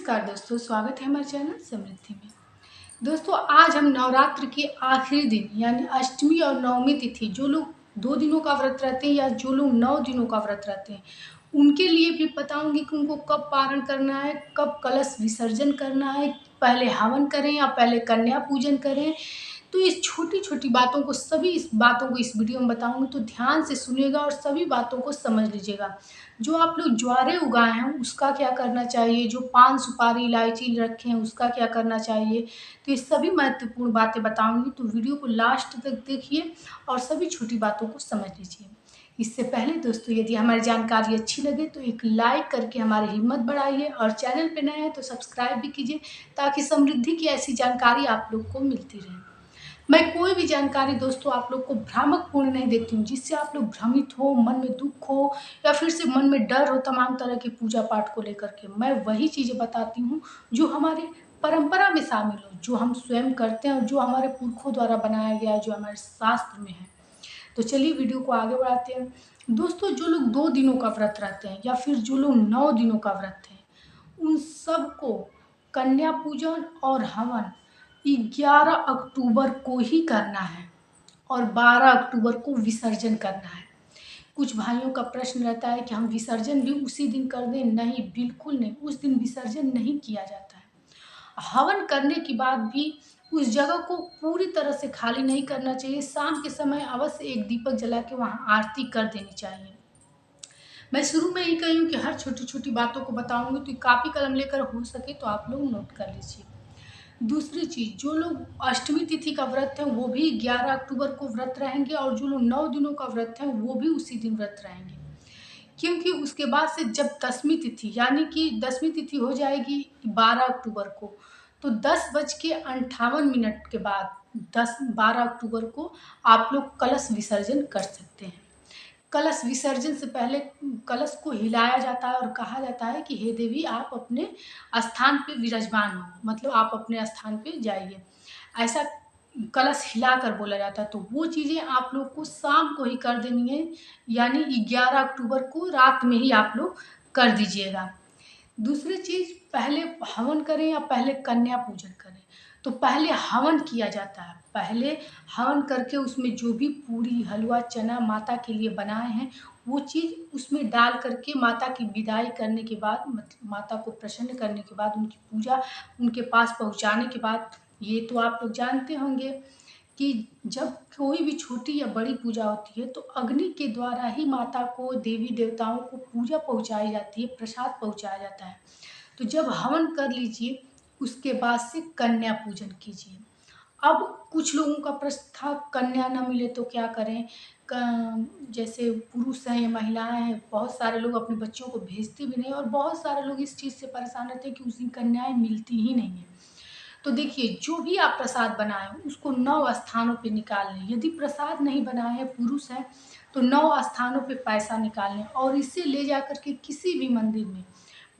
नमस्कार दोस्तों, स्वागत है हमारे चैनल समृद्धि में। दोस्तों, आज हम नवरात्र के आखिरी दिन यानी अष्टमी और नवमी तिथि, जो लोग 2 दिनों का व्रत रहते हैं या जो लोग 9 दिनों का व्रत रहते हैं, उनके लिए भी बताऊंगी कि उनको कब पारण करना है, कब कलश विसर्जन करना है, पहले हवन करें या पहले कन्या पूजन करें। तो इस छोटी-छोटी बातों को, सभी इस बातों को इस वीडियो में बताऊँगी, तो ध्यान से सुनिएगा और सभी बातों को समझ लीजिएगा। जो आप लोग ज्वारे उगाए हैं, उसका क्या करना चाहिए, जो पान, सुपारी, इलायची रखे हैं, उसका क्या करना चाहिए। तो ये सभी महत्वपूर्ण बातें बताऊँगी, तो वीडियो को लास्ट तक देखिए और सभी छोटी बातों को समझ लीजिए। इससे पहले दोस्तों, यदि हमारी जानकारी अच्छी लगे तो एक लाइक करके हमारी हिम्मत बढ़ाइए और चैनल पे नए हैं तो सब्सक्राइब भी कीजिए, ताकि समृद्धि की ऐसी जानकारी आप लोग को मिलती रहे। मैं कोई भी जानकारी दोस्तों आप लोग को भ्रामक पूर्ण नहीं देती हूँ, जिससे आप लोग भ्रमित हो, मन में दुख हो या फिर से मन में डर हो तमाम तरह की पूजा पाठ को लेकर के। मैं वही चीज़ें बताती हूँ जो हमारे परंपरा में शामिल हो, जो हम स्वयं करते हैं और जो हमारे पुरखों द्वारा बनाया गया है, जो हमारे शास्त्र में है। तो चलिए वीडियो को आगे बढ़ाते हैं। दोस्तों, जो लोग 2 दिनों का व्रत रहते हैं या फिर जो लोग 9 दिनों का व्रत है, उन सबको कन्या पूजन और हवन 11 अक्टूबर को ही करना है और 12 अक्टूबर को विसर्जन करना है। कुछ भाइयों का प्रश्न रहता है कि हम विसर्जन भी उसी दिन कर दें। नहीं, बिल्कुल नहीं, उस दिन विसर्जन नहीं किया जाता है। हवन करने के बाद भी उस जगह को पूरी तरह से खाली नहीं करना चाहिए। शाम के समय अवश्य एक दीपक जला के वहाँ आरती कर देनी चाहिए। मैं शुरू में ही कही हूँ कि हर छोटी-छोटी बातों को बताऊँगी, तो कॉपी कलम लेकर हो सके तो आप लोग नोट कर लीजिए। दूसरी चीज़, जो लोग अष्टमी तिथि का व्रत है वो भी 11 अक्टूबर को व्रत रहेंगे और जो लोग 9 दिनों का व्रत है वो भी उसी दिन व्रत रहेंगे। क्योंकि उसके बाद से जब दसवीं तिथि यानी कि 10वीं तिथि हो जाएगी 12 अक्टूबर को, तो 10:58 के बाद 12 अक्टूबर को आप लोग कलश विसर्जन कर सकते हैं। कलश विसर्जन से पहले कलश को हिलाया जाता है और कहा जाता है कि हे देवी, आप अपने स्थान पे विराजमान हो, मतलब आप अपने स्थान पे जाइए। ऐसा कलश हिलाकर बोला जाता है। तो वो चीज़ें आप लोग को शाम को ही कर देनी है, यानी 11 अक्टूबर को रात में ही आप लोग कर दीजिएगा। दूसरी चीज़, पहले हवन करें या पहले कन्या पूजन करें, तो पहले हवन किया जाता है। पहले हवन करके उसमें जो भी पूरी, हलवा, चना माता के लिए बनाए हैं, वो चीज़ उसमें डाल करके माता की विदाई करने के बाद, मतलब माता को प्रसन्न करने के बाद, उनकी पूजा उनके पास पहुँचाने के बाद, ये तो आप लोग जानते होंगे कि जब कोई भी छोटी या बड़ी पूजा होती है तो अग्नि के द्वारा ही माता को, देवी देवताओं को पूजा पहुँचाई जाती है, प्रसाद पहुँचाया जाता है। तो जब हवन कर लीजिए, उसके बाद से कन्या पूजन कीजिए। अब कुछ लोगों का प्रश्न था, कन्या ना मिले तो क्या करें? जैसे पुरुष हैं या महिलाएँ हैं, बहुत सारे लोग अपने बच्चों को भेजते भी नहीं और बहुत सारे लोग इस चीज़ से परेशान रहते हैं कि उस दिन कन्याएँ मिलती ही नहीं हैं। तो देखिए, जो भी आप प्रसाद बनाएँ उसको 9 स्थानों पे निकाल लें। यदि प्रसाद नहीं बनाए हैं, पुरुष हैं, तो 9 स्थानों पे पैसा निकाल लें और इसे ले जाकर के किसी भी मंदिर में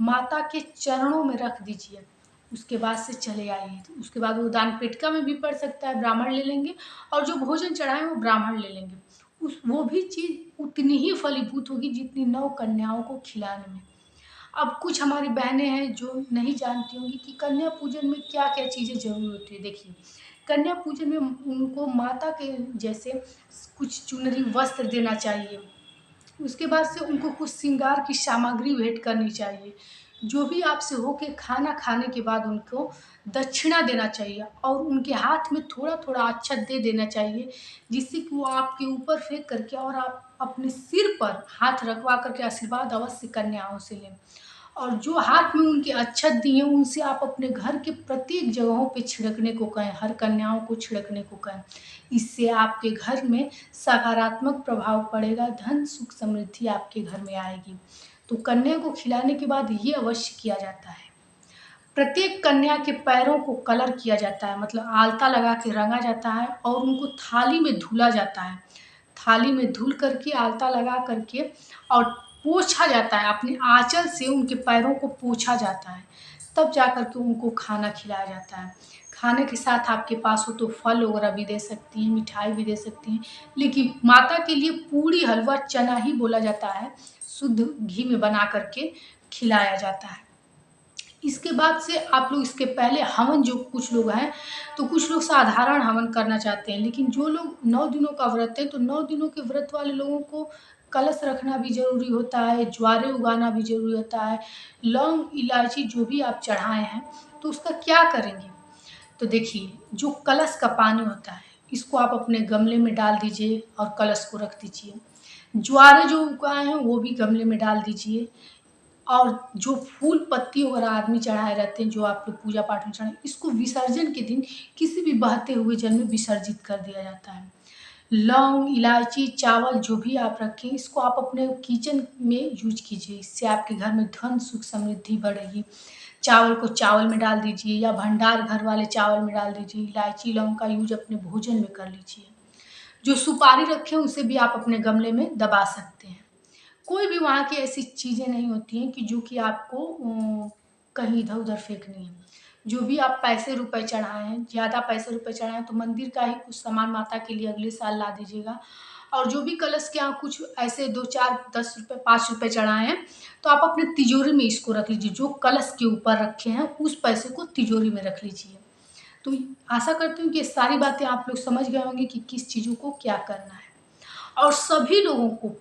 माता के चरणों में रख दीजिए। उसके बाद से चले आइए। तो उसके बाद वो दान पेटिका में भी पड़ सकता है, ब्राह्मण ले लेंगे और जो भोजन चढ़ाएँ वो ब्राह्मण ले लेंगे। वो भी चीज़ उतनी ही फलीभूत होगी जितनी 9 कन्याओं को खिलाने में। अब कुछ हमारी बहनें हैं जो नहीं जानती होंगी कि कन्या पूजन में क्या-क्या चीज़ें ज़रूरी होती है। देखिए, कन्या पूजन में उनको माता के जैसे कुछ चुनरी वस्त्र देना चाहिए। उसके बाद से उनको कुछ श्रृंगार की सामग्री भेंट करनी चाहिए। जो भी आपसे हो के खाना खाने के बाद उनको दक्षिणा देना चाहिए और उनके हाथ में थोड़ा-थोड़ा अक्षत दे देना चाहिए, जिससे कि वो आपके ऊपर फेंक करके और आप अपने सिर पर हाथ रखवा कर के आशीर्वाद अवश्य कन्याओं से लें। और जो हाथ में उनके अक्षत दिए हैं, उनसे आप अपने घर के प्रत्येक जगहों पे छिड़कने को कहें, हर कन्याओं को छिड़कने को कहें। इससे आपके घर में सकारात्मक प्रभाव पड़ेगा, धन, सुख, समृद्धि आपके घर में आएगी। तो कन्या को खिलाने के बाद ये अवश्य किया जाता है। प्रत्येक कन्या के पैरों को कलर किया जाता है, मतलब आलता लगा के रंगा जाता है और उनको थाली में धुला जाता है। थाली में धुल करके, आलता लगा करके और पोंछा जाता है, अपने आँचल से उनके पैरों को पोंछा जाता है। तब जा कर के उनको खाना खिलाया जाता है। खाने के साथ आपके पास हो तो फल वगैरह भी दे सकती हैं, मिठाई भी दे सकती हैं, लेकिन माता के लिए पूड़ी, हलवा, चना ही बोला जाता है, शुद्ध घी में बना कर के खिलाया जाता है। इसके बाद से आप लोग इसके पहले हवन, जो कुछ लोग हैं तो कुछ लोग साधारण हवन करना चाहते हैं, लेकिन जो लोग 9 दिनों का व्रत है तो 9 दिनों के व्रत वाले लोगों को कलश रखना भी ज़रूरी होता है, ज्वारे उगाना भी ज़रूरी होता है, लौंग, इलायची जो भी आप चढ़ाए हैं तो उसका क्या करेंगे? तो देखिए, जो कलश का पानी होता है इसको आप अपने गमले में डाल दीजिए और कलश को रख दीजिए। ज्वारे जो उगाए हैं वो भी गमले में डाल दीजिए, और जो फूल पत्ती वगैरह आदमी चढ़ाए रहते हैं, जो आप लोग पूजा पाठ में चढ़ाए, इसको विसर्जन के दिन किसी भी बहते हुए जल में विसर्जित कर दिया जाता है। लौंग, इलायची, चावल जो भी आप रखें इसको आप अपने किचन में यूज कीजिए, इससे आपके घर में धन सुख समृद्धि बढ़ेगी। चावल को चावल में डाल दीजिए या भंडार घर वाले चावल में डाल दीजिए। इलायची, लौंग का यूज अपने भोजन में कर लीजिए। जो सुपारी रखे हैं उसे भी आप अपने गमले में दबा सकते हैं। कोई भी वहाँ की ऐसी चीज़ें नहीं होती हैं कि जो कि आपको कहीं इधर-उधर फेंकनी है। जो भी आप पैसे रुपए चढ़ाएँ हैं, ज़्यादा पैसे रुपए चढ़ाएँ हैं तो मंदिर का ही कुछ सामान माता के लिए अगले साल ला दीजिएगा। और जो भी कलश के यहाँ कुछ ऐसे 2, 4, 10 रुपए, 5 रुपए चढ़ाए हैं, तो आप अपने तिजोरी में इसको रख लीजिए। जो कलश के ऊपर रखे हैं, उस पैसे को तिजोरी में रख लीजिए। तो आशा करती हूँ कि ये सारी बातें आप लोग समझ गए होंगे कि किस चीज़ों को क्या करना है। और सभी लोगों को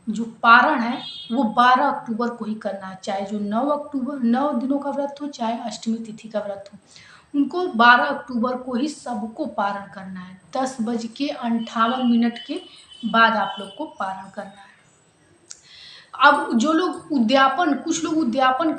जो पारण है वो 12 अक्टूबर को ही करना है, चाहे जो 9 दिनों का व्रत हो, चाहे अष्टमी तिथि का व्रत हो। उनको 12 अक्टूबर को ही सबको पारण करना है। 10:58 के बाद आप लोग को पारण करना है। अब जो लोग उद्यापन, कुछ लोग उद्यापन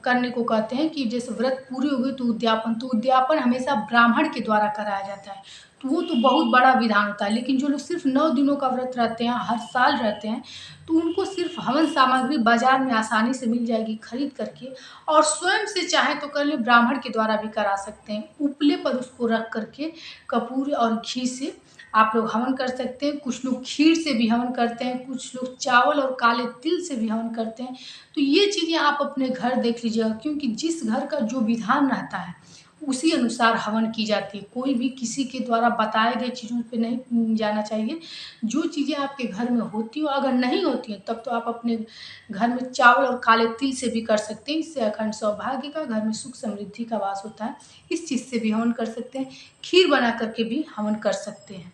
करने को कहते हैं कि जैसे व्रत पूरी हो गई तो उद्यापन, तो उद्यापन हमेशा ब्राह्मण के द्वारा कराया जाता है, तो वो तो बहुत बड़ा विधान होता है। लेकिन जो लोग सिर्फ 9 दिनों का व्रत रहते हैं, हर साल रहते हैं, तो उनको सिर्फ हवन सामग्री बाजार में आसानी से मिल जाएगी खरीद करके, और स्वयं से चाहें तो कर ले, ब्राह्मण के द्वारा भी करा सकते हैं। उपले पर उसको रख करके कपूर और घी से आप लोग हवन कर सकते हैं। कुछ लोग खीर से भी हवन करते हैं, कुछ लोग चावल और काले तिल से भी हवन करते हैं। तो ये चीज़ें आप अपने घर देख लीजिएगा, क्योंकि जिस घर का जो विधान रहता है उसी अनुसार हवन की जाती है। कोई भी किसी के द्वारा बताए गए चीज़ों पे नहीं जाना चाहिए। जो चीज़ें आपके घर में होती हो, अगर नहीं होती हैं तब तो आप अपने घर में चावल और काले तिल से भी कर सकते हैं। इससे अखंड सौभाग्य का, घर में सुख समृद्धि का वास होता है। इस चीज़ से भी हवन कर सकते हैं। खीर बना करके भी हवन कर सकते हैं।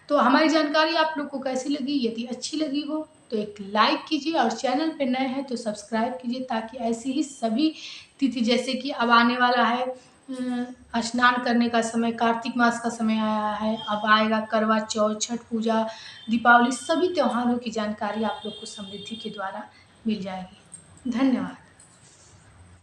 तो हमारी जानकारी आप लोग को कैसी लगी? यदि अच्छी लगी हो तो एक लाइक कीजिए, और चैनल पे नए हैं तो सब्सक्राइब कीजिए, ताकि ऐसी ही सभी तिथि, जैसे कि अब आने वाला है स्नान करने का समय, कार्तिक मास का समय आया है, अब आएगा करवा चौथ, छठ पूजा, दीपावली, सभी त्योहारों की जानकारी आप लोग को समृद्धि के द्वारा मिल जाएगी। धन्यवाद।